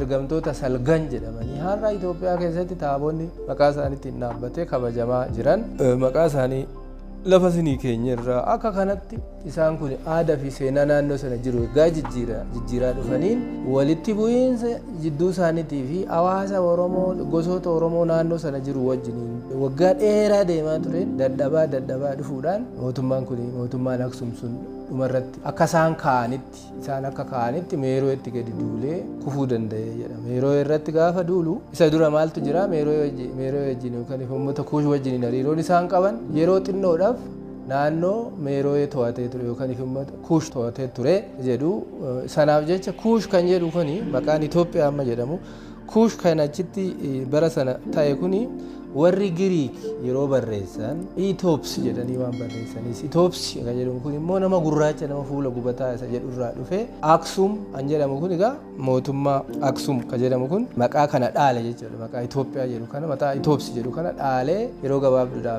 ergamtoota salgan jedhamanii har'a Itoophiyaa keessatti taabonni maqaa isaaniitiin dhaabbatee kabajamaa jiran maqaa isaanii lafa sinii keenya irraa akka kanatti isaan kun aadaa fi seenaa naannoo sana jiru egaa jijjiiraa dhufaniin walitti bu'iinsa jidduu isaaniitii fi hawaasa Oromoo gosoota Oromoo naannoo sana jiru wajjiniin waggaa dheeraa deemaa tureen dadhabaa dhufuudhaan mootummaan Aksum sun dhumarratti akka isaan ka'anitti meeroo itti gadi duulee kufuu danda'e jedhama. Meeroo irratti gaafa duulu isa dura maaltu jira meeroo wajjin yookaan uummata kuush wajjin hariiroon isaan qaban yeroo xinnoodhaaf naannoo meeroo to'atee ture yookaan uummata kuush to'atee ture jedhu sanaaf jecha kuush kan jedhu kuni maqaan Itoophiyaa amma jedhamu kuush kan achitti bara sana ta'e kuni warri Giriik yeroo barreessan Itoops jedhanii waan barreessaniis Itoops kan jedhamu kun immoo nama gurraacha nama fuula gubataa isa jedhu irraa dhufe Aksum kan jedhamu kun egaa mootummaa Aksum kan jedhamu kun maqaa kana dhaale jechuudha maqaa Itoophiyaa jedhu kana maqaa Itoops jedhu kana dhaale yeroo gabaabduudhaaf